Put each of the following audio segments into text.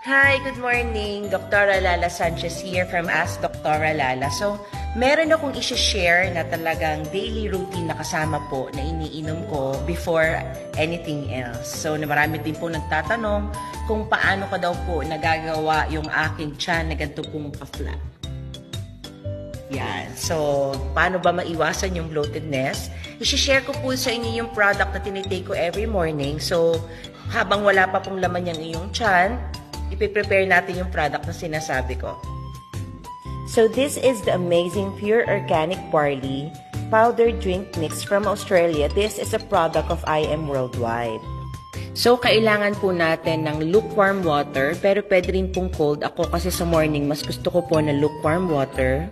Hi, good morning. Dr. Lala Sanchez here from Ask Dr. Lala. So, meron akong isi-share na talagang daily routine na kasama po na iniinom ko before anything else. So, marami din po nagtatanong kung paano ko daw po nagagawa yung aking tiyan na ganito pong pa-flat. Yan. So, paano ba maiwasan yung bloatedness? I-share ko po sa inyo yung product na tinitake ko every morning. So, habang wala pa pong laman yung iyong tiyan, ipiprepare natin yung product na sinasabi ko. So this is the amazing pure organic barley powder drink mix from Australia. This is a product of IM Worldwide. So kailangan po natin ng lukewarm water, pero pwede rin pong cold. Ako kasi sa morning, mas gusto ko po na lukewarm water.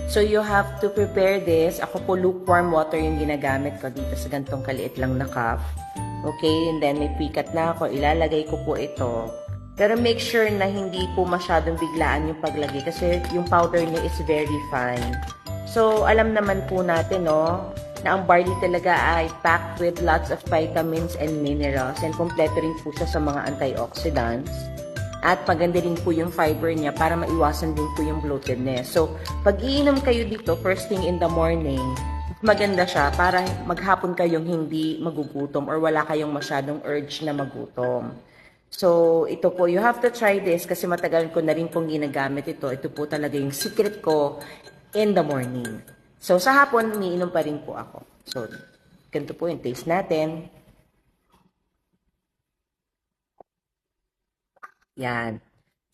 So you have to prepare this. Ako po lukewarm water yung ginagamit ko dito sa gantong kaliit lang na cup. Okay, and then may pikat na ako. Ilalagay ko po ito. Pero make sure na hindi po masyadong biglaan yung paglagay kasi yung powder niya is very fine. So, alam naman po natin, no, na ang barley talaga ay packed with lots of vitamins and minerals and kompleto rin po siya sa mga antioxidants. At maganda rin po yung fiber niya para maiwasan din po yung bloatedness. So, pag iinom kayo dito first thing in the morning, maganda siya para maghapon kayong hindi magugutom or wala kayong masyadong urge na magutom. So, ito po, you have to try this kasi matagal ko na rin pong ginagamit ito. Ito po talaga yung secret ko in the morning. So, sa hapon, umiinom pa rin po ako. So, ganito po yung taste natin. Yan.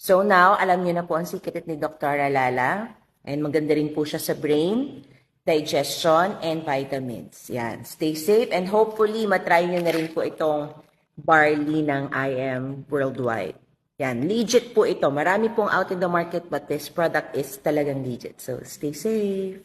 So, now, alam niyo na po ang secret ni Dr. Lala. And maganda rin po siya sa brain, digestion, and vitamins. Yan. Stay safe and hopefully, matry niyo na rin po itong barley ng IM Worldwide. Yan, legit po ito. Marami pong out in the market but this product is talagang legit. So, stay safe.